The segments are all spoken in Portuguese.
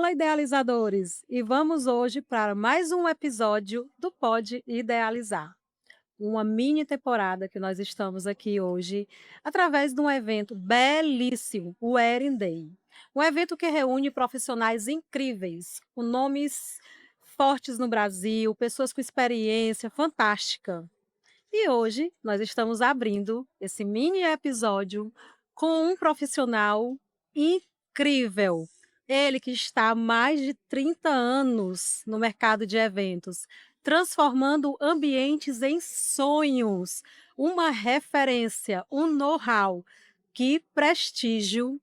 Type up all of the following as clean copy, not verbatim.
Fala, idealizadores! E vamos hoje para mais um episódio do Pode Idealizar. Uma mini temporada que nós estamos aqui hoje através de um evento belíssimo, o Erin Day. Um evento que reúne profissionais incríveis, com nomes fortes no Brasil, pessoas com experiência fantástica. E hoje nós estamos abrindo esse mini episódio com um profissional incrível. Ele que está há mais de 30 anos no mercado de eventos, transformando ambientes em sonhos, uma referência, um know-how. Que prestígio!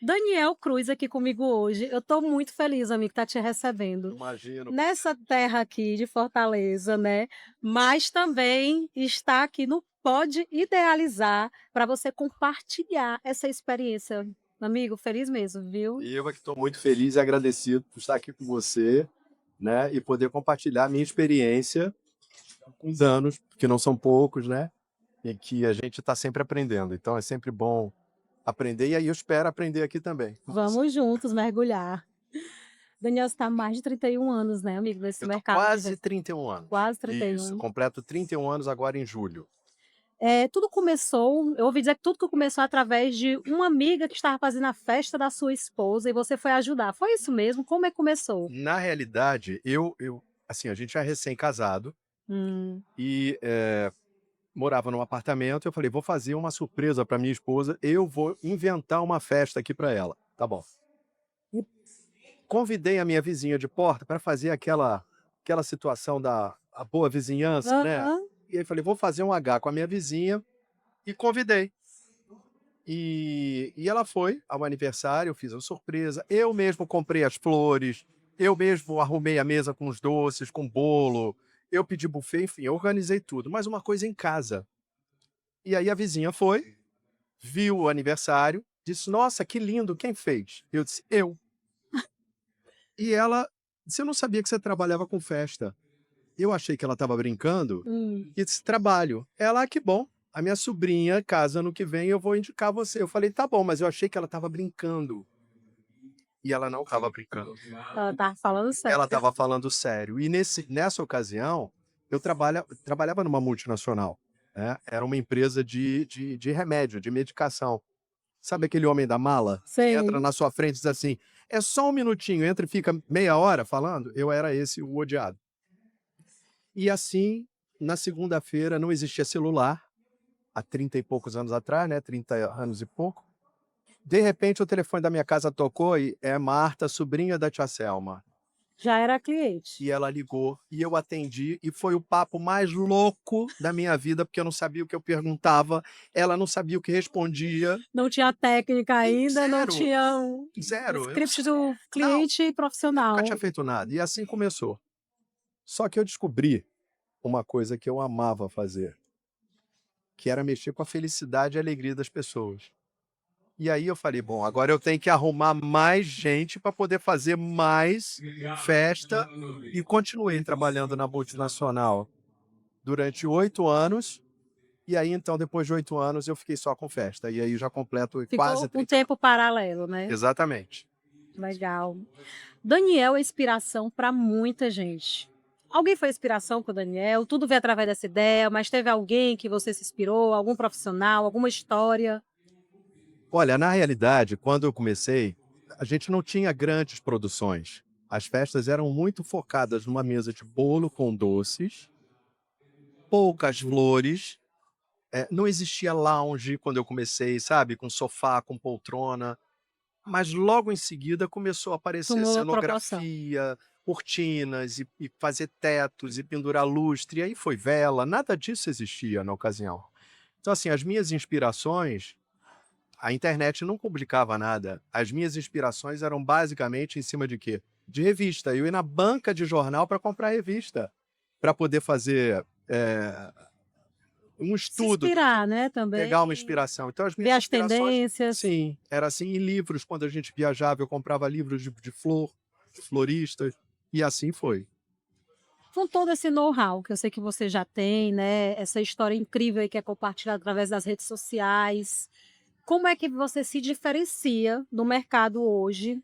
Daniel Cruz aqui comigo hoje. Eu estou muito feliz, amigo, que está te recebendo Imagino. nessa terra aqui de Fortaleza, né? Mas também está aqui no Pode Idealizar para você compartilhar essa experiência. Amigo, feliz mesmo, viu? E eu é que estou muito feliz e agradecido por estar aqui com você, né? E poder compartilhar a minha experiência com os anos, que não são poucos, né? E que a gente está sempre aprendendo. Então é sempre bom aprender, e aí eu espero aprender aqui também com você. Vamos juntos mergulhar. Daniel está há mais de 31 anos, né, amigo, nesse Eu tô mercado de quase eventos. 31 anos. Quase Isso, 31. completo 31 anos agora em julho. Tudo começou, eu ouvi dizer que tudo que começou através de uma amiga que estava fazendo a festa da sua esposa e você foi ajudar. Foi isso mesmo? Como é que começou? Na realidade, assim, a gente é recém-casado Hum. e morava num apartamento. Eu falei, vou fazer uma surpresa para minha esposa, eu vou inventar uma festa aqui para ela. Tá bom. Convidei a minha vizinha de porta para fazer aquela situação da a boa vizinhança, né. Aham. E aí falei: "Vou fazer um H com a minha vizinha", e convidei. E ela foi ao aniversário, eu fiz a surpresa, eu mesmo comprei as flores, eu mesmo arrumei a mesa com os doces, com bolo, eu pedi buffet, enfim, eu organizei tudo, mas uma coisa em casa. E aí a vizinha foi, viu o aniversário, disse: "Nossa, que lindo, quem fez?" Eu disse: "Eu". E ela disse: "Eu não sabia que você trabalhava com festa". Eu achei que ela estava brincando Hum. e disse: "Trabalho". Ela: "Ah, que bom, a minha sobrinha casa ano que vem, eu vou indicar você". Eu falei: "Tá bom", mas eu achei que ela estava brincando. E ela não estava brincando. Ela estava falando Ela sério. estava falando sério. E nessa ocasião, eu trabalhava numa multinacional, né, era uma empresa de remédio, de medicação. Sabe aquele homem da mala que entra Sei. na sua frente e diz assim: "É só um minutinho", entra e fica meia hora falando? Eu era esse, o odiado. E assim, na segunda-feira não existia celular, há 30 e poucos anos atrás, né, 30 anos e pouco. De repente o telefone da minha casa tocou e é Marta, sobrinha da tia Selma. Já era cliente. E ela ligou e eu atendi e foi o papo mais louco da minha vida, porque eu não sabia o que eu perguntava, ela não sabia o que respondia. Não tinha técnica E ainda, não zero, tinha o zero, eu não script sa do não, cliente nunca tinha profissional. feito nada. E assim começou. Só que eu descobri uma coisa que eu amava fazer, que era mexer com a felicidade e alegria das pessoas. E aí eu falei: "Bom, agora eu tenho que arrumar mais gente para poder fazer mais festa", e continuei trabalhando na multinacional durante 8 anos, e aí então depois de 8 anos eu fiquei só com festa, e aí já completo quase Ficou um 30 tempo anos. paralelo, né. Exatamente. Legal. Daniel é inspiração para muita gente. Alguém foi inspiração para o Daniel? Tudo veio através dessa ideia, mas teve alguém que você se inspirou, algum profissional, alguma história? Olha, na realidade, quando eu comecei, a gente não tinha grandes produções. As festas eram muito focadas numa mesa de bolo com doces, poucas flores. Não existia lounge quando eu comecei, sabe, com sofá, com poltrona, mas logo em seguida começou a aparecer Tomou proporção. cenografia, cortinas e fazer tetos e pendurar lustre, e aí foi vela, nada disso existia na ocasião. Então, assim, as minhas inspirações, a internet não publicava nada, as minhas inspirações eram basicamente em cima de quê? De revista. Eu ia na banca de jornal para comprar revista, para poder fazer, um Se estudo do que inspirar, né, pegar uma também, inspiração. Então as ver minhas as inspirações, tendências. sim, era assim, em livros, quando a gente viajava, eu comprava livros de flor, de floristas, e assim foi. Com todo esse know-how que eu sei que você já tem, né, essa história incrível aí que é compartilhada através das redes sociais, como é que você se diferencia no mercado hoje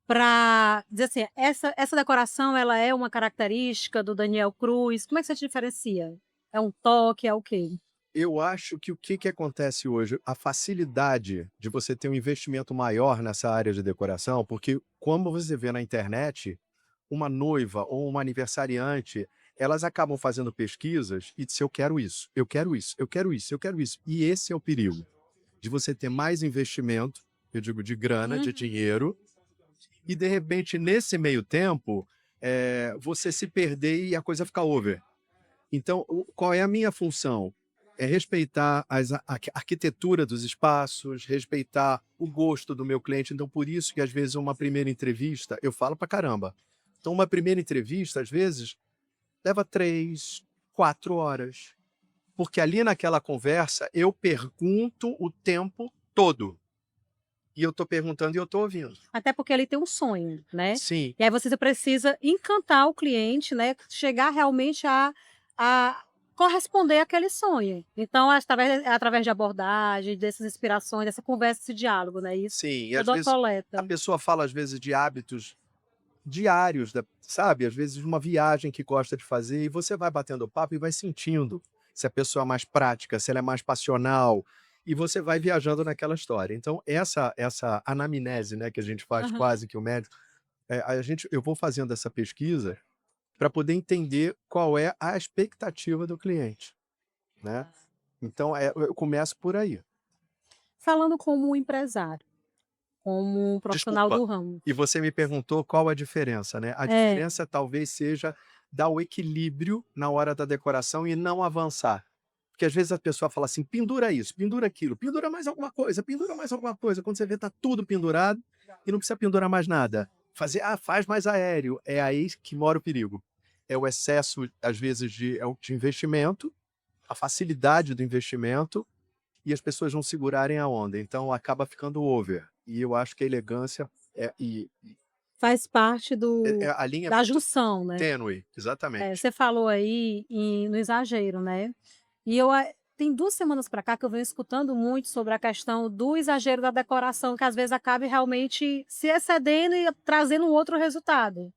para dizer assim, essa decoração ela é uma característica do Daniel Cruz, como é que você diferencia? É um toque, é o quê? Eu acho que o que que acontece hoje, a facilidade de você ter um investimento maior nessa área de decoração, porque como você vê na internet, uma noiva ou uma aniversariante, elas acabam fazendo pesquisas e diz: "Eu quero isso, eu quero isso, eu quero isso, eu quero isso". E esse é o perigo, de você ter mais investimento, eu digo de grana, de Uhum. dinheiro, e de repente nesse meio tempo, você se perder e a coisa ficar over. Então, qual é a minha função? É respeitar a arquitetura dos espaços, respeitar o gosto do meu cliente. Então, por isso que às vezes uma primeira entrevista, eu falo pra caramba. Então, uma primeira entrevista, às vezes, leva 3, 4 horas. Porque ali naquela conversa eu pergunto o tempo todo. E eu estou perguntando e eu estou ouvindo. Até porque ele tem um sonho, né. Sim, E aí você precisa encantar o cliente, né, chegar realmente a corresponder àquele sonho. Então através de abordagem, dessas inspirações, dessa conversa, esse diálogo, né, isso, sim. E às toda a vezes a coleta. pessoa fala, às vezes, de hábitos diários, sabe, às vezes uma viagem que gosta de fazer e você vai batendo papo e vai sentindo se a pessoa é mais prática, se ela é mais passional, e você vai viajando naquela história. Então essa anamnese, né, que a gente faz Aham. quase que o médico, eu vou fazendo essa pesquisa para poder entender qual é a expectativa do cliente, né. Então eu começo por aí. Falando como um empresário, como um profissional Desculpa, do ramo. e você me perguntou qual a diferença, né. A É, diferença talvez seja dar o equilíbrio na hora da decoração e não avançar. Porque às vezes a pessoa fala assim: "Pendura isso, pendura aquilo, pendura mais alguma coisa, pendura mais alguma coisa", quando você vê tá tudo pendurado e não precisa pendurar mais nada. Faz mais aéreo, é aí que mora o perigo. É o excesso, às vezes, de investimento, a facilidade do investimento e as pessoas não segurarem a onda, então acaba ficando over. E eu acho que a elegância faz parte a linha é da muito junção, né. tênue, exatamente. Você falou aí no exagero, né. E eu tem 2 semanas para cá que eu venho escutando muito sobre a questão do exagero da decoração, que às vezes acaba realmente se excedendo e trazendo um outro resultado.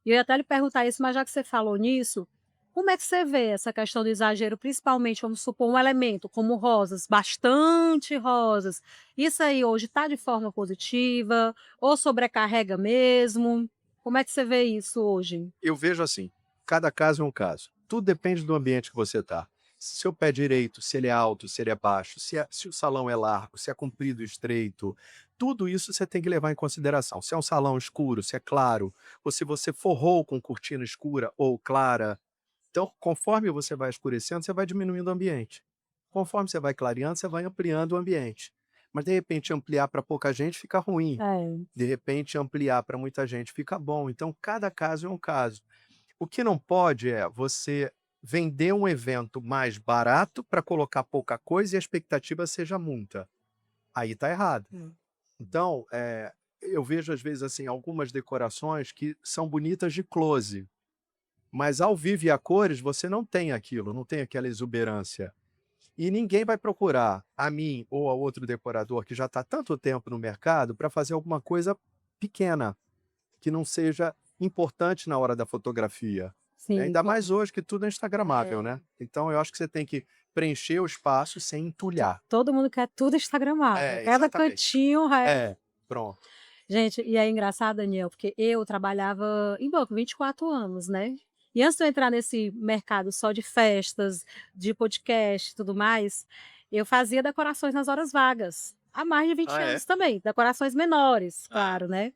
E eu ia até lhe perguntar isso, mas já que você falou nisso, como é que você vê essa questão do exagero, principalmente, vamos supor, um elemento como rosas, bastante rosas. Isso aí hoje está de forma positiva ou sobrecarrega mesmo? Como é que você vê isso hoje? Eu vejo assim, cada caso é um caso. Tudo depende do ambiente que você está. Se seu pé direito, se ele é alto, se ele é baixo, se o salão é largo, se é comprido, estreito, tudo isso você tem que levar em consideração. Se é um salão escuro, se é claro, ou se você forrou com cortina escura ou clara. Então, conforme você vai escurecendo, você vai diminuindo o ambiente. Conforme você vai clareando, você vai ampliando o ambiente. Mas, de repente, ampliar para pouca gente fica ruim. É, De repente, ampliar para muita gente fica bom. Então, cada caso é um caso. O que não pode é você vender um evento mais barato para colocar pouca coisa e a expectativa seja muita. Aí está errado. Então, eu vejo, às vezes, assim, algumas decorações que são bonitas de close, mas ao vivo e a cores você não tem aquilo, não tem aquela exuberância. E ninguém vai procurar a mim ou a outro decorador que já está tanto tempo no mercado para fazer alguma coisa pequena, que não seja importante na hora da fotografia. sim, Ainda mais hoje que tudo é instagramável, né. Então eu acho que você tem que preencher o espaço sem entulhar. todo mundo quer tudo instagramável, É, cada exatamente. cantinho É, pronto. gente, e é engraçado, Daniel, porque eu trabalhava em banco 24 anos, né. E antes de eu entrar nesse mercado só de festas, de podcast e tudo mais, eu fazia decorações nas horas vagas, há mais de Ah, 20 é? anos também, decorações menores, Ah, claro, né.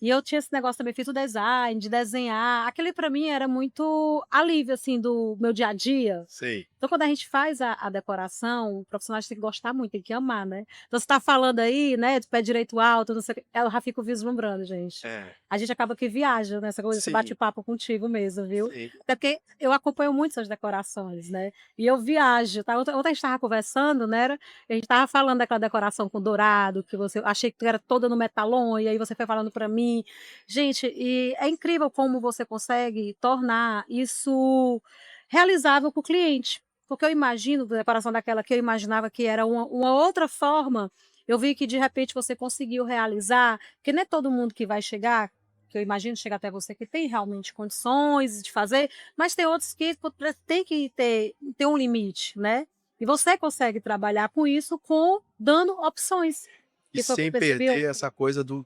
E eu tinha esse negócio também, fiz o design, de desenhar, aquele para mim era muito alívio, assim, do meu dia a dia. sei. Então quando a gente faz a decoração, o profissional tem que gostar muito, tem que amar, né. Então você tá falando aí, né, de pé direito alto, não sei o quê, eu já fico vislumbrando, gente. É. A gente acaba que viaja nessa coisa, esse Sim, bate-papo contigo mesmo, viu. sim. Até porque eu acompanho muito essas decorações, né, e eu viajo, tá, ontem a gente estava conversando, né, a gente estava falando daquela decoração com dourado, que você achei que era toda no metalon, e aí você foi falando para mim. Gente, e é incrível como você consegue tornar isso realizável para o cliente, porque eu imagino, da decoração daquela que eu imaginava que era uma outra forma, eu vi que de repente você conseguiu realizar, porque não é todo mundo que vai chegar que eu imagino chega até você que tem realmente condições de fazer, mas tem outros que tem que ter um limite, né. E você consegue trabalhar com isso dando opções, E que foi o que sem percebeu? perder essa coisa do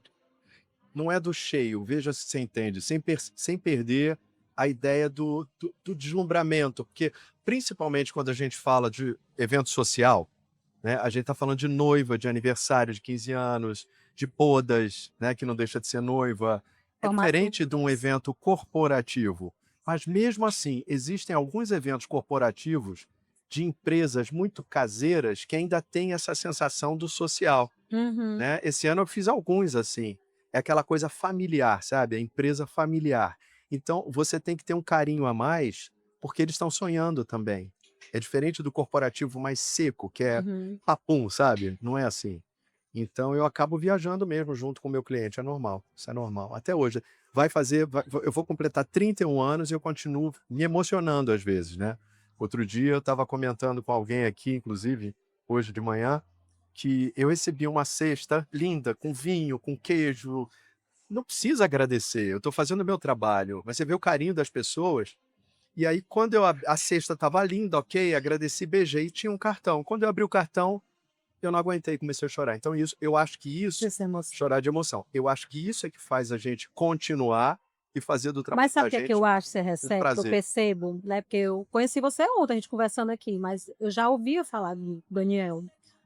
não é do cheio, veja se você entende, sem perder a ideia do deslumbramento, porque principalmente quando a gente fala de evento social, né, a gente está falando de noiva, de aniversário de 15 anos, de bodas, né, que não deixa de ser noiva. É diferente de um Formaturas. evento corporativo, mas mesmo assim, existem alguns eventos corporativos de empresas muito caseiras que ainda têm essa sensação do social. Uhum. Né, esse ano eu fiz alguns assim, é aquela coisa familiar, sabe, a empresa familiar. Então, você tem que ter um carinho a mais, porque eles estão sonhando também. É diferente do corporativo mais seco, que é Uhum. papum, sabe, não é assim. Então eu acabo viajando mesmo junto com o meu cliente, é normal, isso é normal. Até hoje, eu vou completar 31 anos e eu continuo me emocionando às vezes, né. Outro dia eu estava comentando com alguém aqui, inclusive, hoje de manhã, que eu recebi uma cesta linda, com vinho, com queijo. Não precisa agradecer, eu estou fazendo o meu trabalho, mas você vê o carinho das pessoas. E aí, quando a cesta estava linda, ok, agradeci, beijei, e tinha um cartão. Quando eu abri o cartão, eu não aguentei, comecei a chorar. Então, eu acho que isso, Você se emoci chorar de emoção, eu acho que isso é que faz a gente continuar e fazer do Mas trabalho sabe da o que é que gente eu acho que você um recebe, que eu prazer. percebo, né, porque eu conheci você ontem, a gente conversando aqui, mas eu já ouvia falar do Daniel,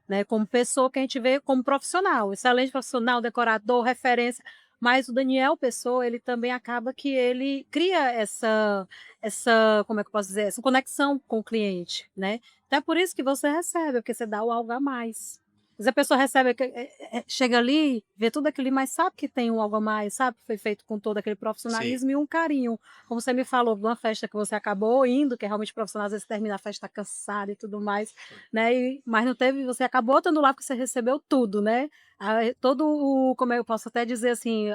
né, como pessoa que a gente vê como profissional, excelente profissional, decorador, referência, mas o Daniel pessoa, ele também acaba que ele cria como é que eu posso dizer, essa conexão com o cliente, né. Então é por isso que você recebe, porque você dá o algo a mais. Às vezes a pessoa recebe chega ali, vê tudo aquilo ali, mas sabe que tem um algo a mais, sabe que foi feito com todo aquele Sim, profissionalismo e um carinho. Como você me falou de uma festa que você acabou indo, que é realmente profissional, às vezes termina a festa cansada e tudo mais, né, mas não teve você acabou estando lá porque você recebeu tudo, né. Todo o como eu posso até dizer assim,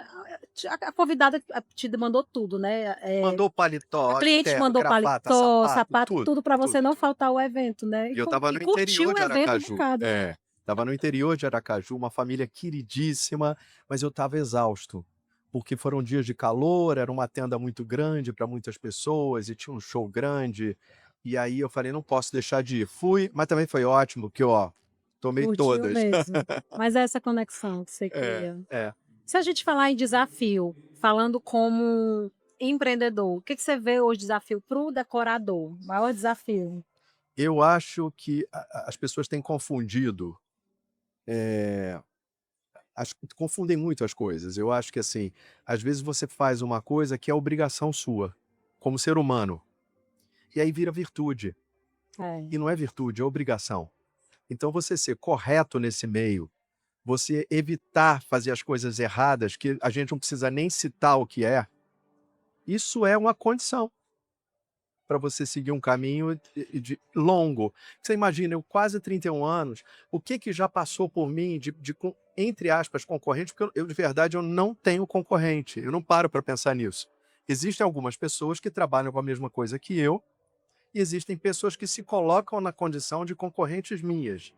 a convidada te mandou tudo, né, mandou a paletó, cliente mandou gravata, paletó, sapato, sapato, tudo, tudo para tudo. você não faltar o evento, né, E eu estava e no curtir interior o de evento um Aracaju. bocado. É, estava no interior de Aracaju, uma família queridíssima, mas eu estava exausto, porque foram dias de calor, era uma tenda muito grande para muitas pessoas e tinha um show grande, e aí eu falei: "Não posso deixar de ir". Fui, mas também foi ótimo, que ó, tomei Curtiu todas. mesmo. Mas é essa conexão que você É, cria. é. Se a gente falar em desafio, falando como empreendedor, o que que você vê hoje desafio para o decorador? Maior desafio? Eu acho que as pessoas têm confundido, eh, confundem muito as coisas. Eu acho que, assim, às vezes você faz uma coisa que é obrigação sua, como ser humano, e aí vira virtude. É. E não é virtude, é obrigação. Então você ser correto nesse meio, você evitar fazer as coisas erradas, que a gente não precisa nem citar o que é, isso é uma condição para você seguir um caminho de longo. Você imagina, eu quase 31 anos, o que que já passou por mim entre aspas, concorrente, porque eu de verdade eu não tenho concorrente, eu não paro para pensar nisso. Existem algumas pessoas que trabalham com a mesma coisa que eu, e existem pessoas que se colocam na condição de concorrentes minhas,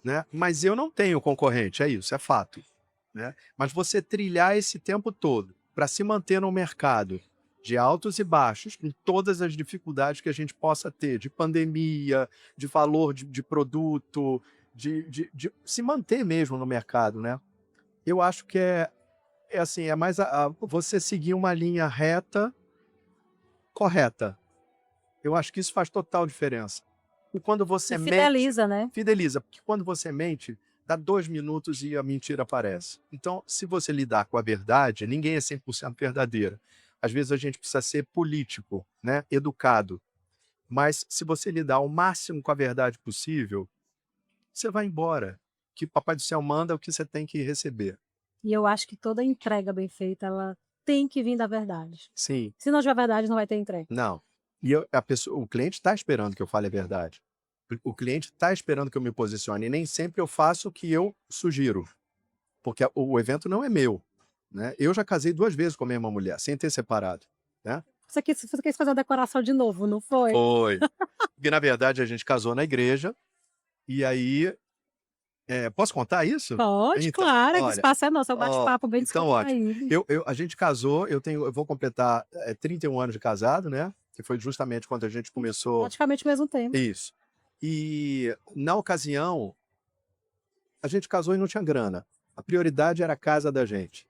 né, mas eu não tenho concorrente, é isso, é fato, né. Mas você trilhar esse tempo todo para se manter no mercado, de altos e baixos, com todas as dificuldades que a gente possa ter, de pandemia, de valor de produto, de se manter mesmo no mercado, né. Eu acho que é assim, é mais você seguir uma linha reta, correta. Eu acho que isso faz total diferença. E quando E você mente, fideliza, né. fideliza, porque quando você mente, dá 2 minutos e a mentira aparece. Então, se você lidar com a verdade, ninguém é 100% verdadeiro. Às vezes a gente precisa ser político, né, educado, mas se você lidar ao máximo com a verdade possível, você vai embora, que papai do céu manda é o que você tem que receber. E eu acho que toda entrega bem feita, ela tem que vir da verdade. Sim, Se não tiver verdade, não vai ter entrega. não. E o cliente está esperando que eu fale a verdade. O cliente está esperando que eu me posicione, e nem sempre eu faço o que eu sugiro. Porque o evento não é meu, né. Eu já casei 2 vezes com a mesma mulher, sem ter separado, né. Você quis fazer a decoração de novo, não foi? Foi. Porque na verdade a gente casou na igreja, e aí Posso contar isso? Pode, Então, claro, que o olha, espaço é nosso, é um ó, bate-papo bem então ótimo. descontraído. A gente casou, eu vou completar, 31 anos de casado, né, que foi justamente quando a gente começou Praticamente o mesmo tempo. isso. E, na ocasião, a gente casou e não tinha grana. A prioridade era a casa da gente.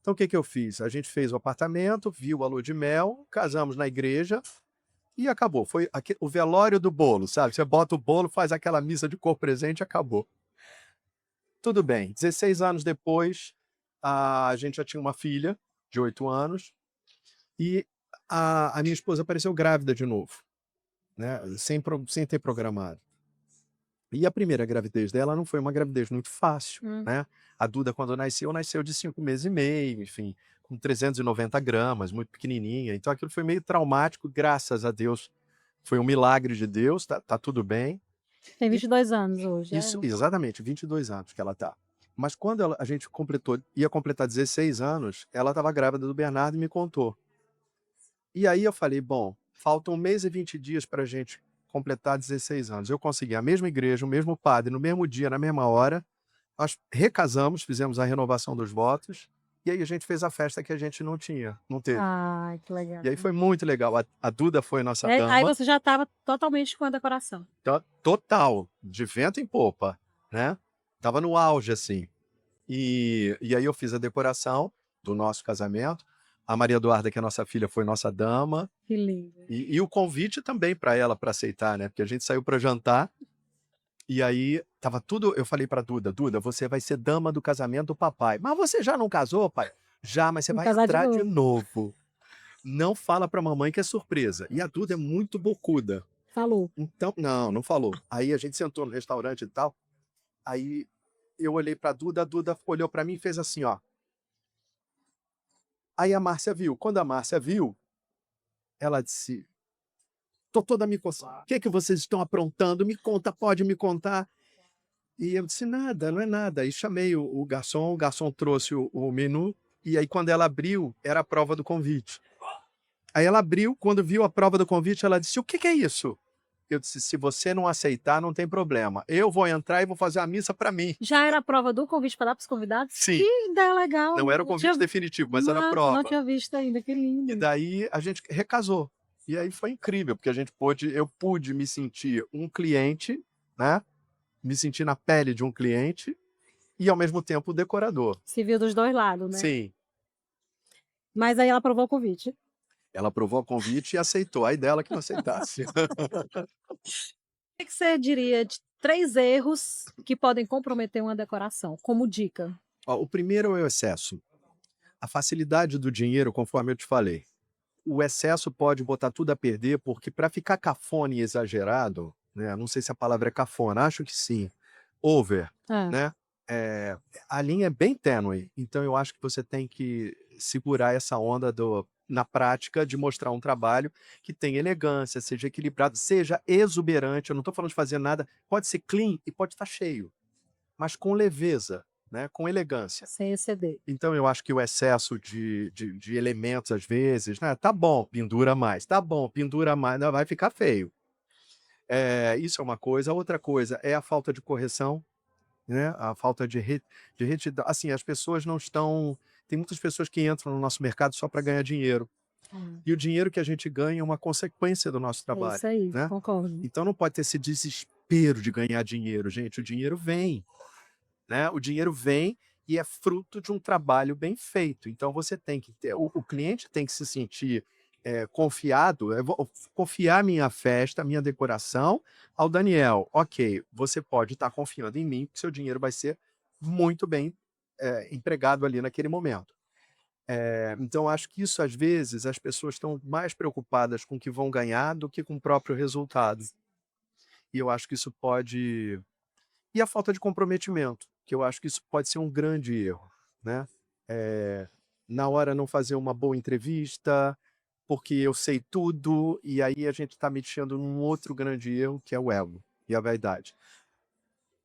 Então o que que eu fiz? A gente fez o apartamento, viu a lua de mel, casamos na igreja e acabou. Foi o velório do bolo, sabe? Você bota o bolo, faz aquela missa de cor presente e acabou. Tudo bem. 16 anos depois, a gente já tinha uma filha de 8 anos e a minha esposa apareceu grávida de novo, né? Sem ter programado. E a primeira gravidez dela não foi uma gravidez muito fácil, Hum. né? A Duda, quando nasceu de 5 meses e meio, enfim, com 390 gramas, muito pequenininha. Então aquilo foi meio traumático, graças a Deus. Foi um milagre de Deus, tá tudo bem. Tem E 22 anos hoje, é. isso, exatamente, 22 anos que ela tá. Mas quando a gente ia completar 16 anos, ela estava grávida do Bernardo e me contou. E aí eu falei, bom, faltam 1 mês e 20 dias para a gente completar 16 anos. Eu consegui a mesma igreja, o mesmo padre, no mesmo dia, na mesma hora. Nós recasamos, fizemos a renovação dos votos, e aí a gente fez a festa que a gente não teve. Ai, que legal. E aí foi muito legal. A Duda foi nossa Aí dama, você já estava totalmente com a decoração. total, de vento em popa, né? Tava no auge, assim. E aí eu fiz a decoração do nosso casamento. A Maria Eduarda, que é nossa filha, foi nossa dama. Que lindo. E o convite também para ela para aceitar, né? Porque a gente saiu para jantar e aí tava tudo. Eu falei para Duda, Duda, você vai ser dama do casamento do papai. Mas você já não casou, pai? Já, mas você Vou vai casar de entrar de novo. novo. Não fala para mamãe que é surpresa. E a Duda é muito bocuda. Falou. Então, não falou. Aí a gente sentou no restaurante e tal. Aí eu olhei para a Duda olhou para mim e fez assim, ó. Aí a Márcia viu. Quando a Márcia viu, ela disse: tô toda me coçando. O que é que vocês estão aprontando? Me conta, pode me contar? E eu disse: nada, não é nada. Aí chamei o garçom trouxe o menu, e aí quando ela abriu, era a prova do convite. Aí ela abriu, quando viu a prova do convite, ela disse: o que que é isso? Eu disse: se você não aceitar, não tem problema. Eu vou entrar e vou fazer a missa para mim. Já era a prova do convite para dar para os convidados? Sim, Que ideia legal, não era o não tinha convite definitivo, mas era a massa, não prova. tinha visto ainda, que E lindo. daí a gente recasou. E aí foi incrível, porque eu pude me sentir um cliente, né? Me sentir na pele de um cliente e ao mesmo tempo o decorador. Se viu dos 2 lados, né. Sim, Mas aí ela aprovou o convite. ela aprovou o convite e aceitou, aí dela que não aceitasse. O que você diria de 3 erros que podem comprometer uma decoração, como dica? Ó, o primeiro é o excesso. A facilidade do dinheiro, conforme eu te falei. O excesso pode botar tudo a perder, porque para ficar cafona e exagerado, né, não sei se a palavra é cafona, acho que sim, over, Hã. né, a linha é bem tênue, então eu acho que você tem que segurar essa onda na prática de mostrar um trabalho que tem elegância, seja equilibrado, seja exuberante, eu não estou falando de fazer nada, pode ser clean e pode estar cheio, mas com leveza, né, com elegância. Sem exceder. Então eu acho que o excesso de elementos, às vezes, né, tá bom, pendura mais, tá bom, pendura mais, não, vai ficar feio. Isso é uma coisa. A outra coisa é a falta de correção, né, a falta de retidão. Assim, as pessoas não estão tem muitas pessoas que entram no nosso mercado só para ganhar dinheiro, Hum. e o dinheiro que a gente ganha é uma consequência do nosso É trabalho, isso aí, né. concordo. Então não pode ter esse desespero de ganhar dinheiro, gente, o dinheiro vem. Né? O dinheiro vem e é fruto de um trabalho bem feito. Então você tem que ter, o cliente tem que se sentir confiado, eu vou confiar minha festa, minha decoração ao Daniel. Ok, você pode estar confiando em mim, que seu dinheiro vai ser muito bem empregado ali naquele momento. Então acho que isso às vezes as pessoas estão mais preocupadas com o que vão ganhar do que com o próprio resultado. E eu acho que isso pode e a falta de comprometimento, que eu acho que isso pode ser um grande erro, né. Eh, Na hora não fazer uma boa entrevista, porque eu sei tudo, e aí a gente está mexendo num outro grande erro, que é o ego e a vaidade.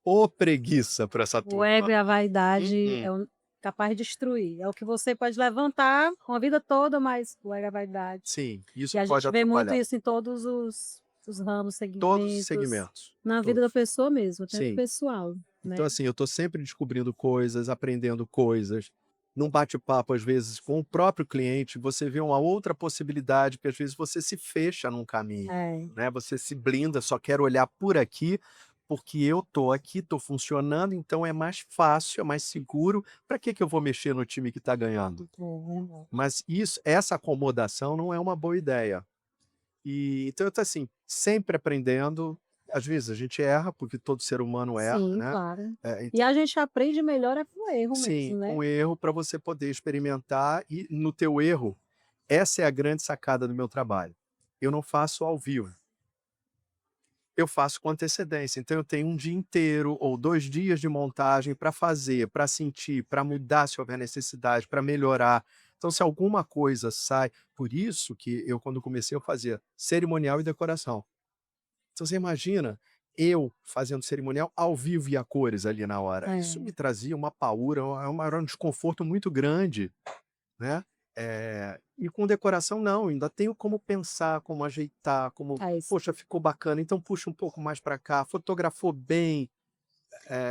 Ô preguiça para essa O ego turma. e a vaidade Mm-mm. é capaz de destruir. É o que você pode levantar uma vida toda, mas o ego e a vaidade. Sim, E isso a pode gente vê muito atrapalhar. isso em todos os ramos, Todos os segmentos, segmentos, na vida da todos. pessoa mesmo, até no Sim. pessoal. né. Então, assim, eu estou sempre descobrindo coisas, aprendendo coisas. Num bate-papo, às vezes, com o próprio cliente, você vê uma outra possibilidade, porque às vezes você se fecha num caminho, É, né? Você se blinda, só quer olhar por aqui, porque eu estou aqui, estou funcionando, então é mais fácil, é mais seguro. Para que que eu vou mexer no time que está ganhando? é verdade. Mas essa acomodação não é uma boa ideia. E então eu tô assim, sempre aprendendo. Às vezes a gente erra, porque todo ser humano erra, Sim, né? claro. E Então, a gente aprende melhor é com erro sim, mesmo, né. com erro para você poder experimentar e no teu erro, essa é a grande sacada do meu trabalho. Eu não faço ao vivo, eu faço com antecedência. Então eu tenho um dia inteiro ou 2 dias de montagem para fazer, para sentir, para mudar se houver necessidade, para melhorar. Então se alguma coisa sai, por isso que eu, quando comecei, eu fazia cerimonial e decoração. Então você imagina eu fazendo cerimonial ao vivo e a cores ali na hora. Isso me É. trazia uma paura, era um desconforto muito grande, né. E com decoração não, ainda tenho como pensar, como ajeitar, como: É isso. "Poxa, ficou bacana, então puxa um pouco mais para cá, fotografou bem",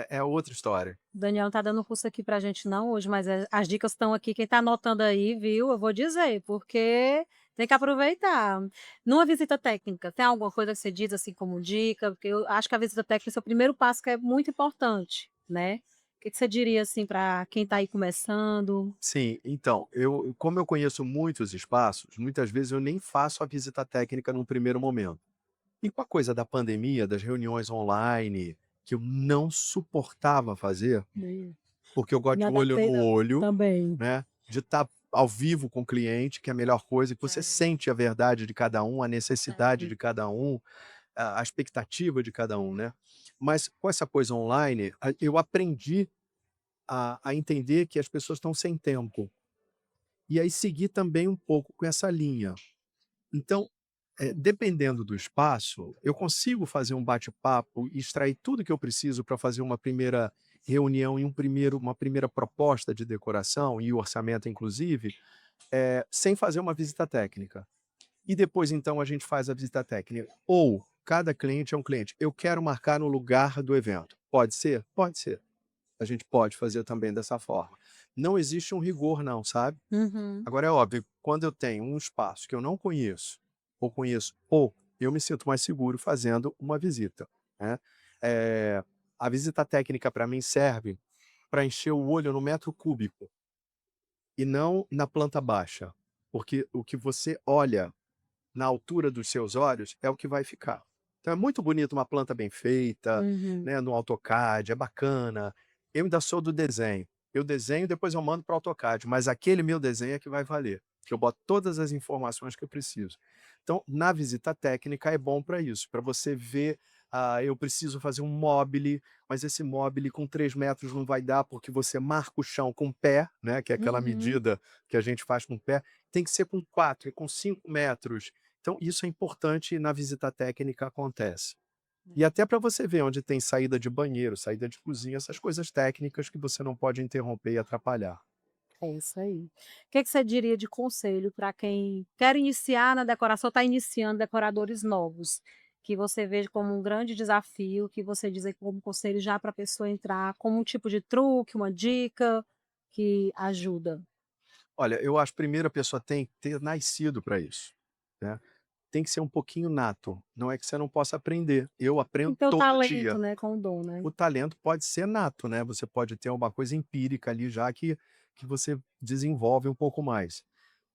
é outra história. O Daniel não tá dando curso aqui pra gente não hoje, mas, as dicas estão aqui, quem tá anotando aí, viu, eu vou dizer, porque tem que aproveitar. Numa visita técnica, tem alguma coisa que você diz, assim, como dica? Porque eu acho que a visita técnica é o primeiro passo que é muito importante, né. O que que você diria, assim, para quem tá aí começando? Sim, então, como eu conheço muitos espaços, muitas vezes eu nem faço a visita técnica num primeiro momento. E com a coisa da pandemia, das reuniões online, que eu não suportava fazer, Hum. porque eu gosto Não de olho no adaptei não, olho, também. né, de estar ao vivo com o cliente, que é a melhor coisa, que você É, sente a verdade de cada um, a necessidade é. de cada um, a expectativa de cada um, né. Mas com essa coisa online, eu aprendi a entender que as pessoas estão sem tempo, e aí seguir também um pouco com essa linha. Então, dependendo do espaço, eu consigo fazer um bate-papo e extrair tudo que eu preciso para fazer uma primeira reunião e uma primeira proposta de decoração e orçamento inclusive, sem fazer uma visita técnica. E depois então a gente faz a visita técnica. Ou cada cliente é um cliente. Eu quero marcar no lugar do evento. Pode ser? Pode ser. A gente pode fazer também dessa forma. Não existe um rigor não, sabe? Uhum. Agora é óbvio, quando eu tenho um espaço que eu não conheço, ou conheço pouco, eu me sinto mais seguro fazendo uma visita, né. Eh, a visita técnica para mim serve para encher o olho no metro cúbico, e não na planta baixa, porque o que você olha na altura dos seus olhos é o que vai ficar. Então é muito bonito uma planta bem feita, Uhum. né, no AutoCAD, é bacana. Eu ainda sou do desenho. Eu desenho, depois eu mando para o AutoCAD, mas aquele meu desenho é que vai valer, que eu boto todas as informações que eu preciso. Então, na visita técnica é bom para isso, para você ver, eu preciso fazer um mobile, mas esse mobile com 3 metros não vai dar, porque você marca o chão com o pé, né, que é aquela Uhum. medida que a gente faz com o pé, tem que ser com 4 e com 5 metros. Então isso é importante e na visita técnica acontece. E até para você ver onde tem saída de banheiro, saída de cozinha, essas coisas técnicas que você não pode interromper e atrapalhar. É isso aí. O que que você diria de conselho para quem quer iniciar na decoração, está iniciando decoradores novos, que você veja como um grande desafio, que você diz aí como conselho já para a pessoa entrar, como um tipo de truque, uma dica que ajuda? Olha, eu acho primeiro a pessoa tem que ter nascido para isso, né. Tem que ser um pouquinho nato, não é que você não possa aprender, eu Tem aprendo que ter o todo talento, dia. né, com o dom, né. O talento pode ser nato, né, você pode ter uma coisa empírica ali já que você desenvolve um pouco mais.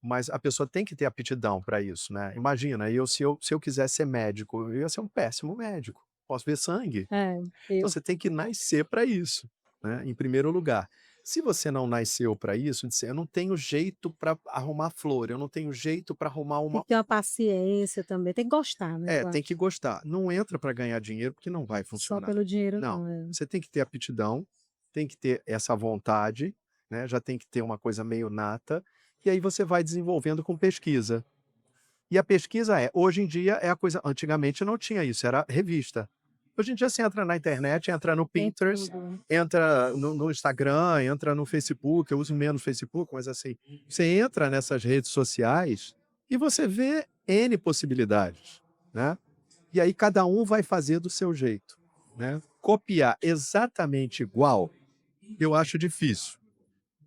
Mas a pessoa tem que ter aptidão para isso, né. Imagina, se eu quisesse ser médico, eu ia ser um péssimo médico, posso ver sangue. É, Então eu você tem que nascer para isso, né, em primeiro lugar. Se você não nasceu para isso, dizer: "Eu não tenho jeito para arrumar flor, eu não tenho jeito para arrumar tem uma". que ter uma paciência também, tem que gostar, né, eu Tem que acho. gostar. Não entra para ganhar dinheiro, porque não vai Só funcionar. pelo dinheiro Não, não, é. você tem que ter aptidão, tem que ter essa vontade, né, já tem que ter uma coisa meio nata, e aí você vai desenvolvendo com pesquisa. E a pesquisa hoje em dia é a coisa, antigamente não tinha isso, era revista. Hoje em dia você entra na internet, entra no Tem Pinterest, tudo. entra no Instagram, entra no Facebook, eu uso menos Facebook, mas assim, você entra nessas redes sociais e você vê N possibilidades, né. E aí cada um vai fazer do seu jeito, né. copiar exatamente igual, eu acho difícil,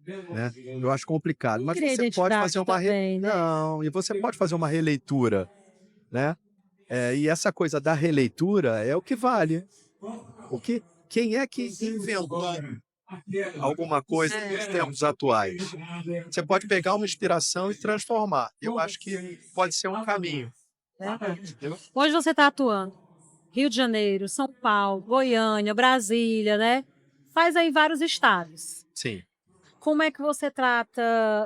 né? Eu acho complicado. Mas Cria você pode fazer identidade uma também, né? Não, e você pode fazer uma releitura, né? E essa coisa da releitura é o que vale. O que Quem é que inventou alguma coisa nos É, tempos atuais? Você pode pegar uma inspiração e transformar. Eu acho que pode ser um caminho, verdade. entendeu? Hoje você está atuando Rio de Janeiro, São Paulo, Goiânia, Brasília, né? Faz aí vários estados. Sim. Como é que você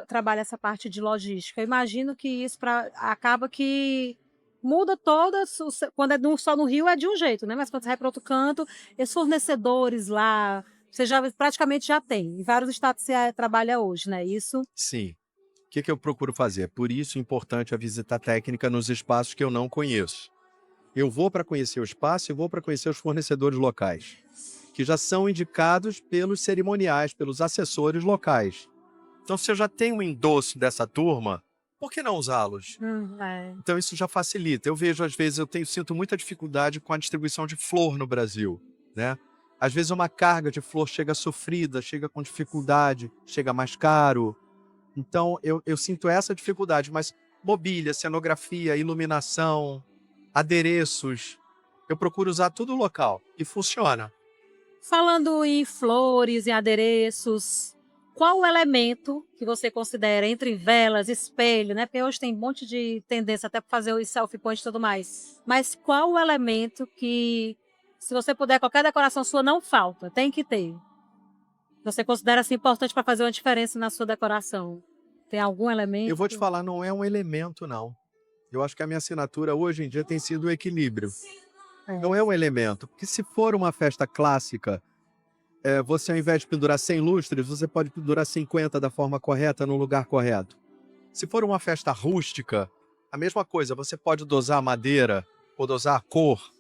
trabalha essa parte de logística? Eu imagino que isso acaba que muda todas, quando é só no Rio é de um jeito, né? Mas quando você vai para outro canto, esses fornecedores lá, você já praticamente já tem. Em vários estados você trabalha hoje, né? Isso? Sim. O que eu procuro fazer? Por isso é importante a visita técnica nos espaços que eu não conheço. Eu vou para conhecer o espaço e vou para conhecer os fornecedores locais, que já são indicados pelos cerimoniais, pelos assessores locais. Então, se eu já tenho um endosso dessa turma, por que não usá-los? É. Então, isso já facilita. Eu vejo, às vezes, sinto muita dificuldade com a distribuição de flor no Brasil, né? Às vezes, uma carga de flor chega sofrida, chega com dificuldade, chega mais caro. Então, eu sinto essa dificuldade, mas mobília, cenografia, iluminação, adereços, eu procuro usar tudo local e funciona. Falando em flores e adereços, qual o elemento que você considera entre velas, espelho, né? Porque hoje tem um monte de tendência até para fazer os selfie point e tudo mais. Mas qual o elemento que, se você puder, qualquer decoração sua não falta, tem que ter? Você considera assim importante para fazer uma diferença na sua decoração? Tem algum Eu vou te elemento? falar, não é um elemento, não. Eu acho que a minha assinatura hoje em dia tem sido o equilíbrio. É. Não é um elemento, porque se for uma festa clássica, você ao invés de pendurar 100 lustres, você pode pendurar 50 da forma correta, no lugar correto. Se for uma festa rústica, a mesma coisa, você pode dosar a madeira ou dosar a cor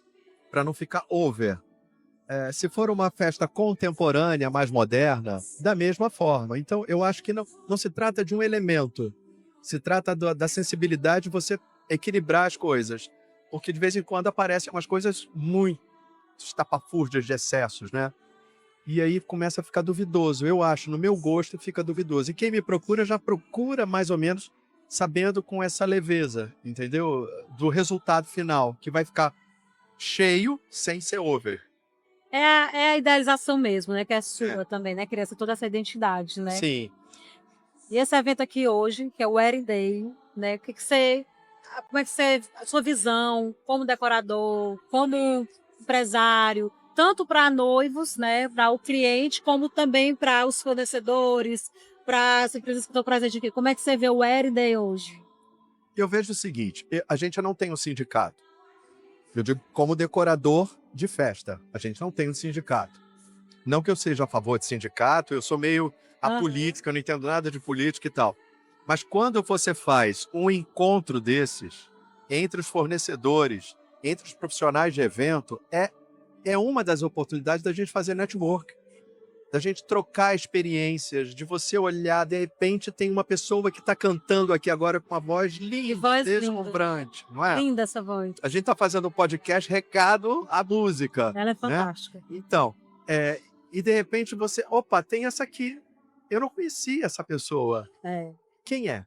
para não ficar over. Se for uma festa contemporânea, mais moderna, da mesma forma. Então, eu acho que não se trata de um elemento, se trata da sensibilidade de você equilibrar as coisas. Porque de vez em quando aparecem umas coisas muito estapafúrdias de excessos, né? E aí começa a ficar duvidoso. Eu acho, no meu gosto, fica duvidoso. E quem me procura já procura mais ou menos sabendo com essa leveza, entendeu? Do resultado final, que vai ficar cheio sem ser over. É a idealização mesmo, né? Que é É. sua também, né? Criança, toda essa identidade, né? Sim. E esse evento aqui hoje, que é o Wedding Day, né? Como é que você, a sua visão como decorador, como empresário, tanto para noivos, né, para o cliente, como também para os fornecedores, para as empresas que estão presentes aqui. Como é que você vê o Wedding Day hoje? Eu vejo o seguinte, a gente não tem um sindicato. Eu digo como decorador de festa, a gente não tem um sindicato. Não que eu seja a favor de sindicato, eu sou meio Aham. apolítico, eu não entendo nada de política e tal. Mas quando você faz um encontro desses entre os fornecedores, entre os profissionais de evento, é uma das oportunidades da gente fazer network, da gente trocar experiências, de você olhar, de repente tem uma pessoa que está cantando aqui agora com uma voz Que linda, voz linda. deslumbrante, não é? Linda essa voz. A gente está fazendo um podcast recado à música, Ela é né? fantástica. Então, e de repente você, opa, tem essa aqui. Eu não conhecia essa pessoa. É. Quem é?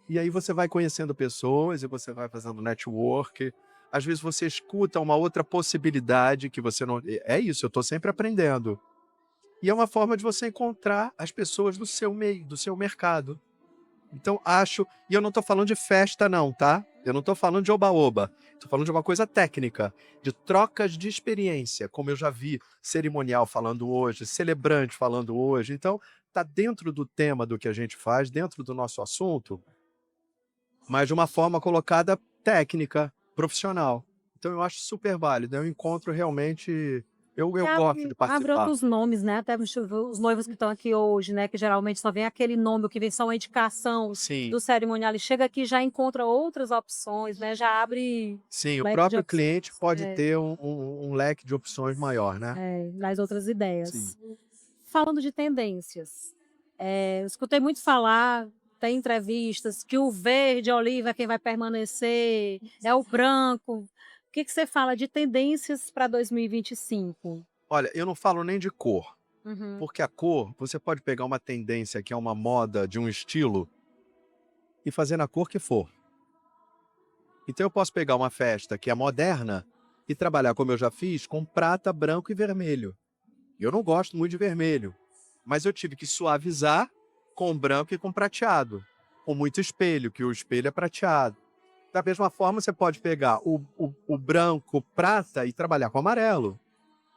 E aí você vai conhecendo pessoas e você vai fazendo network. Às vezes você escuta uma outra possibilidade que você não. É isso, eu estou sempre aprendendo. E é uma forma de você encontrar as pessoas do seu meio, do seu mercado. Então, acho. E eu não estou falando de festa, não, tá? Eu não estou falando de oba-oba. Estou falando de uma coisa técnica, de trocas de experiência, como eu já vi cerimonial falando hoje, celebrante falando hoje. Então, está dentro do tema do que a gente faz, dentro do nosso assunto, mas de uma forma colocada técnica, profissional. Então, eu acho super válido. É um encontro realmente. Eu gosto de Abre participar. outros nomes, né, até os noivos que estão aqui hoje, né, que geralmente só vem aquele nome, o que vem só uma indicação Sim. do cerimonial, e chega aqui e já encontra outras opções, né, já abre Sim, o leque de próprio opções, cliente pode ter um leque de opções maior, né? nas outras Sim. ideias. Falando de tendências, eu escutei muito falar, tem entrevistas, que o verde oliva é quem vai permanecer, é o branco. O que que você fala de tendências para 2025? Olha, eu não falo nem de cor, Uhum. porque a cor, você pode pegar uma tendência que é uma moda de um estilo e fazer na cor que for. Então eu posso pegar uma festa que é moderna e trabalhar como eu já fiz com prata, branco e vermelho. Eu não gosto muito de vermelho, mas eu tive que suavizar com branco e com prateado, com muito espelho, que o espelho é prateado. Da mesma forma, você pode pegar o branco, prata e trabalhar com amarelo.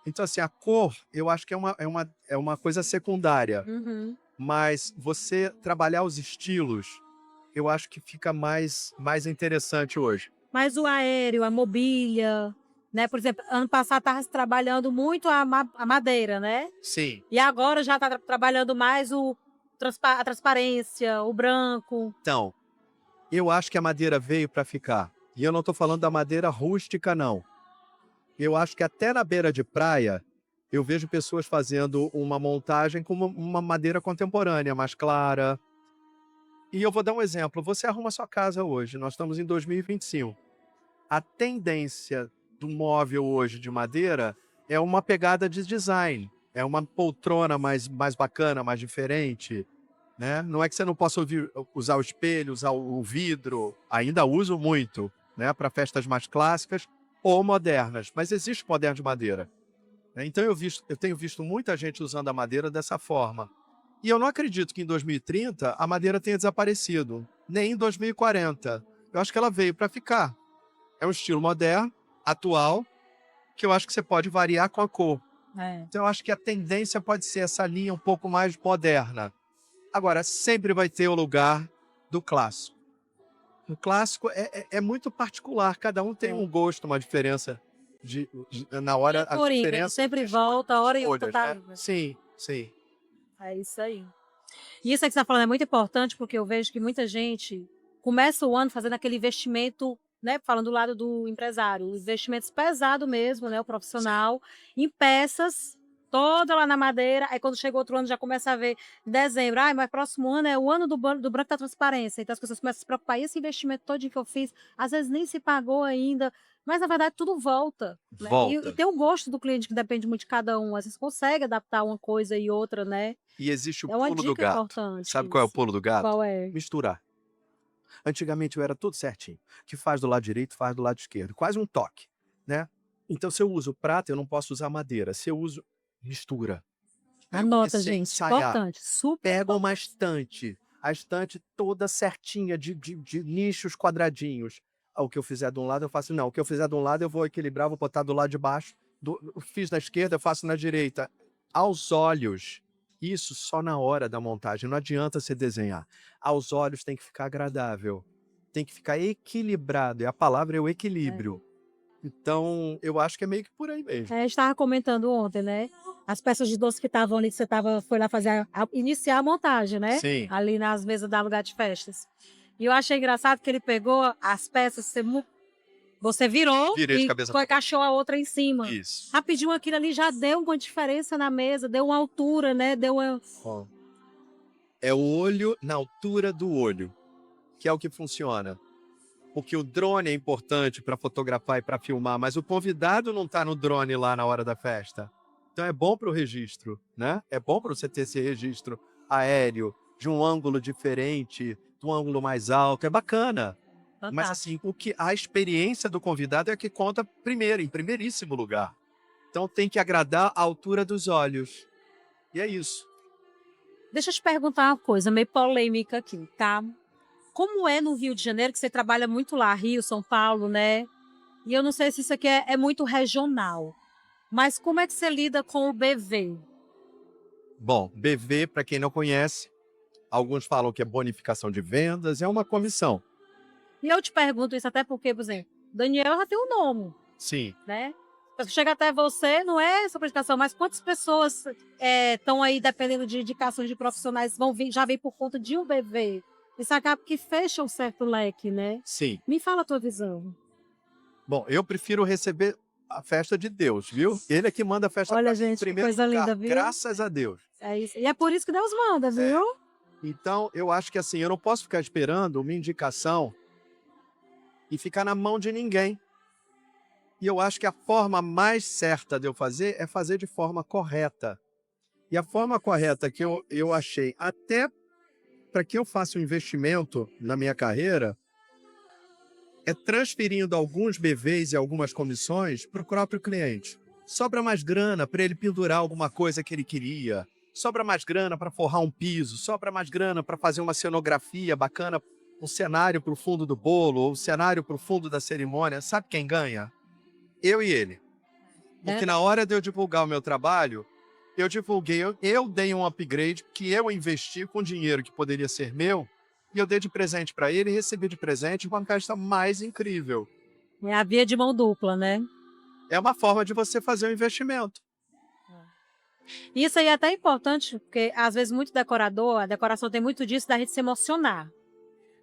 Então, assim, a cor, eu acho que é uma coisa secundária, Uhum. mas você trabalhar os estilos, eu acho que fica mais interessante hoje. Mas o aéreo, a mobília, né, por exemplo, ano passado estava se trabalhando muito a madeira, né, Sim. e agora já está trabalhando mais a transparência, o branco. Então, eu acho que a madeira veio para ficar. E eu não estou falando da madeira rústica, não. Eu acho que até na beira de praia, eu vejo pessoas fazendo uma montagem com uma madeira contemporânea, mais clara. E eu vou dar um exemplo. Você arruma sua casa hoje, nós estamos em 2025. A tendência do móvel hoje de madeira é uma pegada de design. É uma poltrona mais bacana, mais diferente, né? Não é que você não possa usar o espelho, usar o vidro. Ainda uso muito, né? Para festas mais clássicas ou modernas. Mas existe moderno de madeira, né? Então eu tenho visto muita gente usando a madeira dessa forma. E eu não acredito que em 2030 a madeira tenha desaparecido, nem em 2040. Eu acho que ela veio para ficar. É um estilo moderno, atual, que eu acho que você pode variar com a cor. É. Então eu acho que a tendência pode ser essa linha um pouco mais moderna. Agora, sempre vai ter o lugar do clássico. O clássico é muito particular, cada um tem um É. gosto, uma diferença na E hora, a a Coringa, ele diferença sempre volta, a hora e outra escolhas, tá né? ali, né. Sim, sim. É isso aí. E isso aí que você está falando é muito importante, porque eu vejo que muita gente começa o ano fazendo aquele investimento, né, falando do lado do empresário, investimentos pesado mesmo, né, o Sim. profissional, em peças, toda lá na madeira, aí quando chega outro ano já começa a ver em dezembro, ai, mas próximo ano é o ano do branco da transparência, então as pessoas começam a se preocupar, e esse investimento todinho que eu fiz, às vezes nem se pagou ainda, mas na verdade tudo volta, né, e Volta. tem o gosto do cliente que depende muito de cada um, às vezes consegue adaptar uma coisa e outra, né, E existe o é uma pulo do dica gato. importante Sabe qual é o isso. pulo do gato? Qual é? Misturar. Antigamente eu era tudo certinho. Que faz do lado direito, faz do lado esquerdo. Quase um toque, né? Então, se eu uso prata, eu não posso usar madeira. Se eu uso, mistura. Aí eu Anota, comecei a gente, ensaiar. importante, super Pega uma importante. estante, a estante toda certinha, de nichos quadradinhos. Ah, o que eu fizer de um lado, eu faço. Não, o que eu fizer de um lado, eu vou equilibrar, vou botar do lado de baixo. Fiz na esquerda, eu faço na direita. Aos olhos. Isso só na hora da montagem. Não adianta você desenhar. Aos olhos tem que ficar agradável. Tem que ficar equilibrado. E a palavra é o É. equilíbrio. Então, eu acho que é meio que por aí mesmo. A gente estava comentando ontem, né, as peças de doce que estavam ali, que você foi lá fazer iniciar a montagem, né, Sim, ali nas mesas da lugar de festas. E eu achei engraçado que ele pegou as peças, você virou virei de e cabeça para baixo. encaixou a outra em cima. Isso. Rapidinho aquilo ali já deu uma diferença na mesa, deu uma altura, né, deu uma Ó, é o olho na altura do olho, que é o que funciona. Porque o drone é importante para fotografar e para filmar, mas o convidado não está no drone lá na hora da festa. Então é bom para o registro, né? É bom para você ter esse registro aéreo, de um ângulo diferente, de um ângulo mais alto. É bacana. Mas assim, fantástico. a experiência do convidado é a que conta primeiro, em primeiríssimo lugar. Então tem que agradar a altura dos olhos. E é isso. Deixa eu te perguntar uma coisa meio polêmica aqui, tá? Como é no Rio de Janeiro, que você trabalha muito lá, Rio, São Paulo, né? E eu não sei se isso aqui é muito regional, mas como é que você lida com o BV? Bom, BV, para quem não conhece, alguns falam que é bonificação de vendas, é uma comissão. E eu te pergunto isso até porque, por exemplo, Daniel já tem um nome, Sim. né? Chega até você, não é sobre indicação, mas quantas pessoas estão aí dependendo de indicações de profissionais vão vir, já vem por conta de um BV? Isso acaba que fecha um certo leque, né? Sim. Me fala a tua visão. Bom, eu prefiro receber a festa de Deus, viu? Ele é que manda a festa Olha, para mim em gente, que primeiro coisa lugar, linda, viu? graças a Deus. É isso. E é por isso que Deus manda, É. viu? Então, eu acho que assim, eu não posso ficar esperando uma indicação e ficar na mão de ninguém. E eu acho que a forma mais certa de eu fazer é fazer de forma correta. E a forma correta que eu achei, até para que eu faça um investimento na minha carreira, é transferindo alguns BVs e algumas comissões para o próprio cliente. Sobra mais grana para ele pendurar alguma coisa que ele queria, sobra mais grana para forrar um piso, sobra mais grana para fazer uma cenografia bacana, um cenário para o fundo do bolo, ou um cenário para o fundo da cerimônia. Sabe quem ganha? Eu e ele. Porque na Verdade. hora de eu divulgar o meu trabalho, eu divulguei, eu dei um upgrade que eu investi com dinheiro que poderia ser meu, e eu dei de presente para ele e recebi de presente uma festa mais incrível. É a via de mão dupla, né. É uma forma de você fazer um investimento. Isso aí é até importante, porque às vezes muito decorador, a decoração tem muito disso da gente se emocionar,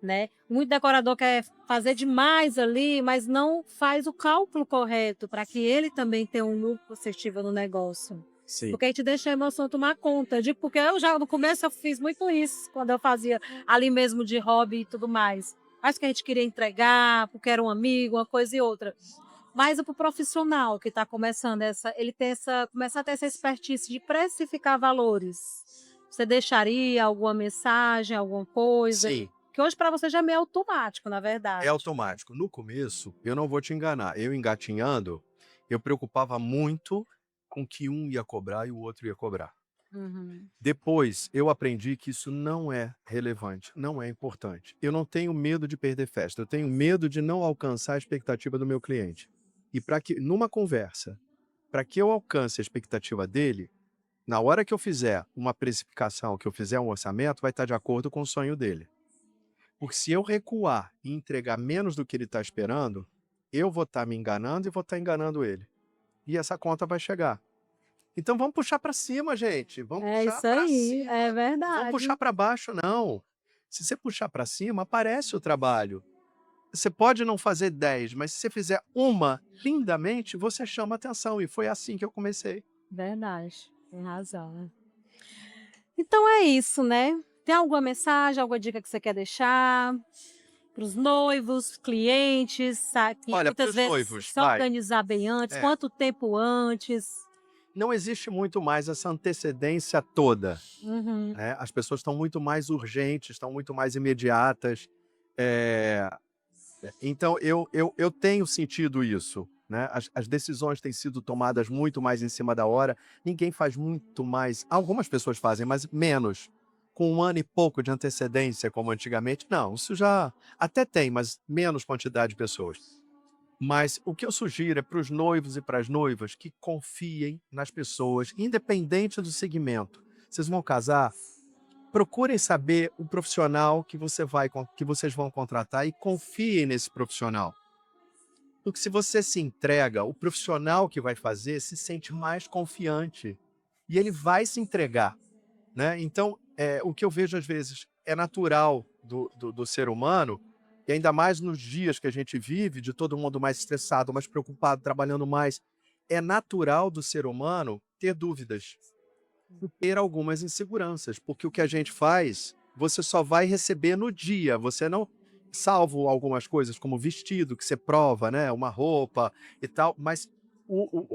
né. Muito decorador quer fazer demais ali, mas não faz o cálculo correto para que ele também tenha um lucro possível no negócio. Sim. Porque a gente deixa a emoção tomar conta, de porque eu já no começo eu fiz muito isso, quando eu fazia ali mesmo de hobby e tudo mais. Mas que a gente queria entregar, porque era um amigo, uma coisa e outra. Mas para o profissional que está começando ele tem começar a ter essa expertise de precificar valores. Você deixaria alguma mensagem, alguma coisa? Sim, Que hoje para você já é meio automático, na é verdade. automático. No começo, eu não vou te enganar, eu engatinhando, eu preocupava muito com que um ia cobrar e o outro ia cobrar. Uhum. Depois, eu aprendi que isso não é relevante, não é importante. Eu não tenho medo de perder festa, eu tenho medo de não alcançar a expectativa do meu cliente. E para que, numa conversa, para que eu alcance a expectativa dele, na hora que eu fizer uma precificação, que eu fizer um orçamento, vai estar de acordo com o sonho dele. Porque se eu recuar e entregar menos do que ele está esperando, eu vou estar me enganando e vou estar enganando ele. E essa conta vai chegar. Então vamos puxar para cima, gente. Vamos É puxar isso para aí, cima. é Não vamos puxar verdade. para baixo, não. Se você puxar para cima, aparece o trabalho. Você pode não fazer 10, mas se você fizer uma lindamente, você chama atenção. E foi assim que eu comecei. Verdade, tem razão, né. Então é isso, né. Tem alguma mensagem, alguma dica que você quer deixar para os noivos, clientes, sabe, que Olha, para muitas os vezes noivos, se vai. organizar bem antes, É, quanto tempo antes? não existe muito mais essa antecedência toda. Uhum. Né? As pessoas estão muito mais urgentes, estão muito mais imediatas. É, então, eu tenho sentido isso. Né? As decisões têm sido tomadas muito mais em cima da hora. Ninguém faz muito mais. Algumas pessoas fazem, mas menos. Com um ano e pouco de antecedência, como antigamente. Não, isso já até tem, mas menos quantidade de pessoas. Mas o que eu sugiro é para os noivos e para as noivas que confiem nas pessoas, independente do segmento. Vocês vão casar, procurem saber o profissional que vocês vão contratar e confiem nesse profissional. Porque se você se entrega, o profissional que vai fazer se sente mais confiante e ele vai se entregar, né? Então, o que eu vejo às vezes é natural do ser humano, e ainda mais nos dias que a gente vive, de todo mundo mais estressado, mais preocupado, trabalhando mais, é natural do ser humano ter dúvidas, ter algumas inseguranças, porque o que a gente faz, você só vai receber no dia, você não, salvo algumas coisas como vestido que você prova, né, uma roupa e tal, mas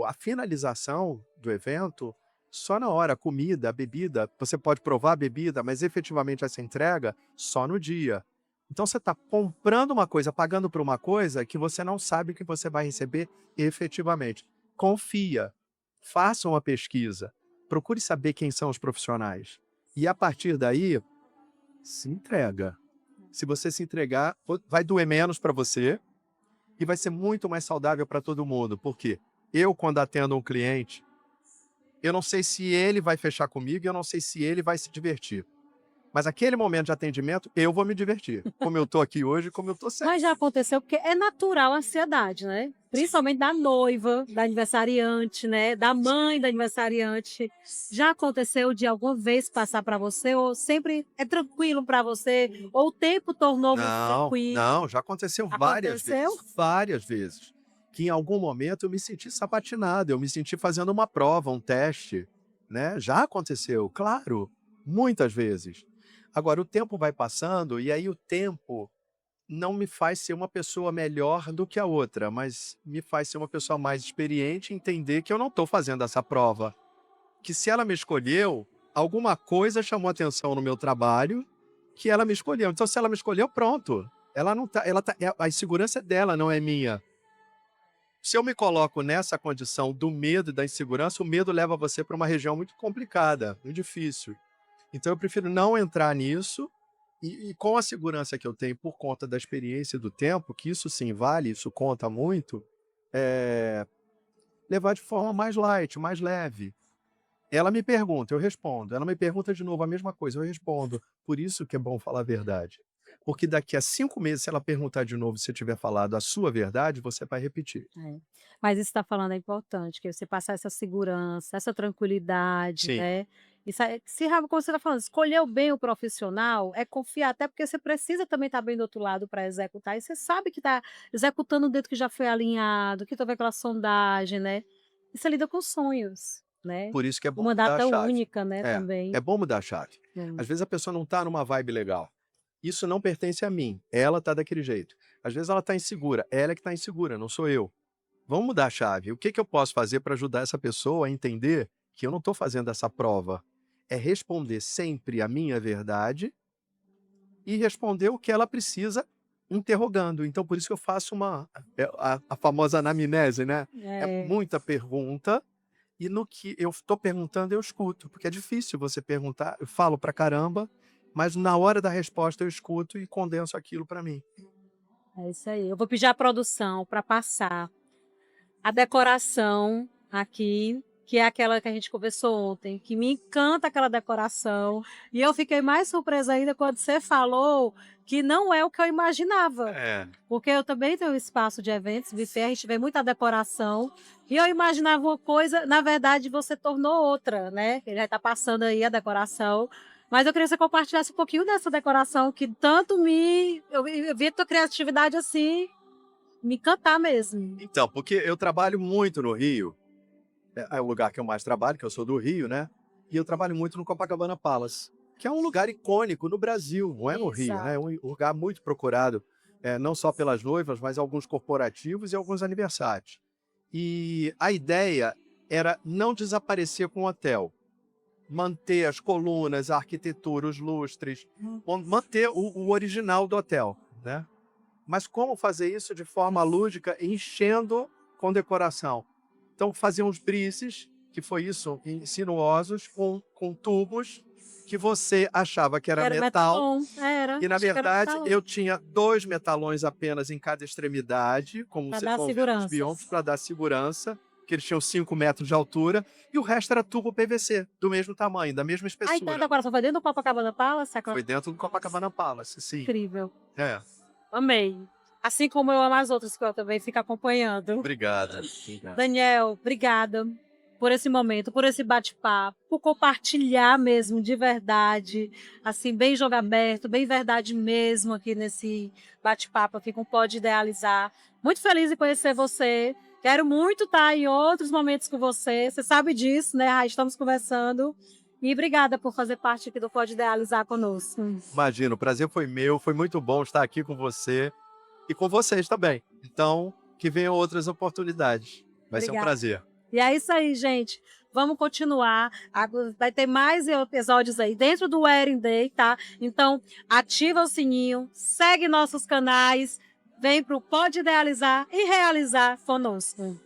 a finalização do evento só na hora, a comida, a bebida, você pode provar a bebida, mas efetivamente essa entrega só no dia. Então você está comprando uma coisa, pagando por uma coisa que você não sabe que você vai receber efetivamente. Confia, faça uma pesquisa, procure saber quem são os profissionais. E a partir daí, se entrega. Se você se entregar, vai doer menos para você e vai ser muito mais saudável para todo mundo. Porque eu, quando atendo um cliente, eu não sei se ele vai fechar comigo e eu não sei se ele vai se divertir. Mas aquele momento de atendimento, eu vou me divertir. Como eu tô aqui hoje, como eu tô Mas sempre. já aconteceu, porque é natural a ansiedade, né, Sim. principalmente da noiva, da aniversariante, né, da mãe da aniversariante. Já aconteceu de alguma vez passar para você ou sempre é tranquilo para você, ou o tempo tornou muito Não, tranquilo? não, já aconteceu Aconteceu? várias vezes, que em algum momento eu me senti sabatinado, eu me senti fazendo uma prova, um teste, né, já aconteceu, claro, muitas vezes. Agora o tempo vai passando e aí o tempo, não me faz ser uma pessoa melhor do que a outra, mas me faz ser uma pessoa mais experiente e entender que eu não estou fazendo essa prova. Que se ela me escolheu, alguma coisa chamou atenção no meu trabalho que ela me escolheu. Então, se ela me escolheu, pronto. Ela não tá, ela tá, a insegurança é dela, não é minha. Se eu me coloco nessa condição do medo e da insegurança, o medo leva você para uma região muito complicada, muito difícil. Então, eu prefiro não entrar nisso e com a segurança que eu tenho por conta da experiência e do tempo, que isso sim vale, isso conta muito, eh, levar de forma mais light, mais leve. Ela me pergunta, eu respondo. Ela me pergunta de novo a mesma coisa, eu respondo. Por isso que é bom falar a verdade. Porque daqui a 5 meses, se ela perguntar de novo, se eu tiver falado a sua verdade, você vai repetir. É. Mas isso que você tá falando é importante, que você passar essa segurança, essa tranquilidade, Sim, né. Isso aí se realmente como você está falando, escolheu bem o profissional, é confiar, até porque você precisa também estar bem do outro lado para executar, e você sabe que está executando dentro que já foi alinhado, que teve aquela sondagem, né. E você lida com sonhos, né. por isso que é bom Uma mudar a data chave. única, né, É também. bom mudar a chave. Hum. Às vezes a pessoa não está numa vibe legal. Isso não pertence a mim, ela está daquele jeito. Às vezes ela está insegura, ela é que está insegura, não sou eu. Vamos mudar a chave. O que que eu posso fazer para ajudar essa pessoa a entender que eu não estou fazendo essa prova? É responder sempre a minha verdade e responder o que ela precisa interrogando. Então, por isso que eu faço a famosa anamnese, né? É É. muita pergunta e no que eu estou perguntando eu escuto, porque é difícil você perguntar, eu falo pra caramba, mas na hora da resposta eu escuto e condenso aquilo para mim. É isso aí. Eu vou pedir à produção para passar a decoração aqui, que é aquela que a gente conversou ontem, que me encanta aquela decoração. E eu fiquei mais surpresa ainda quando você falou que não é o que eu imaginava. É. Porque eu também tenho um espaço de eventos, buffet, a gente vê muita decoração. E eu imaginava uma coisa, na verdade você tornou outra, né? Ele já está passando aí a decoração. Mas eu queria que você compartilhasse um pouquinho dessa decoração que tanto me. Eu vi a tua criatividade assim, me encantar mesmo. Então, porque eu trabalho muito no Rio, é o lugar que eu mais trabalho, que eu sou do Rio, né, e eu trabalho muito no Copacabana Palace, que é um lugar icônico no Brasil, não é no Rio, né, é Exato. um lugar muito procurado, não só pelas noivas, mas alguns corporativos e alguns aniversários. E a ideia era não desaparecer com o hotel, manter as colunas, a arquitetura, os lustres, manter o original do hotel, né. Mas como fazer isso de forma lúdica, enchendo com decoração? Então faziam uns brises, que foi isso, sinuosos, com tubos que você achava que era Era metal, metalon, era, e na achei que era verdade metalon, eu tinha 2 metalões apenas em cada extremidade, como pra você dar vão ver nos segurança. biombos, para dar segurança, que eles tinham 5 metros de altura, e o resto era tubo PVC, do mesmo tamanho, da mesma Ah, então a espessura. decoração foi dentro do Copacabana Palace? Aquela Foi dentro do Copacabana Palace, sim. incrível, É. amei. Assim como eu amo as outras que eu também fico acompanhando. Obrigada. Obrigado. Daniel, obrigada por esse momento, por esse bate-papo, por compartilhar mesmo de verdade, assim, bem jogo aberto, bem verdade mesmo aqui nesse bate-papo aqui com o Pode Idealizar. Muito feliz em conhecer você. Quero muito estar em outros momentos com você. Você sabe disso, né? Ah, estamos conversando. E obrigada por fazer parte aqui do Pode Idealizar conosco. Imagina, o prazer foi meu, foi muito bom estar aqui com você e com vocês também. Então, que venham outras oportunidades. Vai ser um Obrigada. prazer. E é isso aí, gente. Vamos continuar. Vai ter mais episódios aí dentro do Wedding Day, tá? Então, ativa o sininho, segue nossos canais, vem pro Pode Idealizar e Realizar conosco.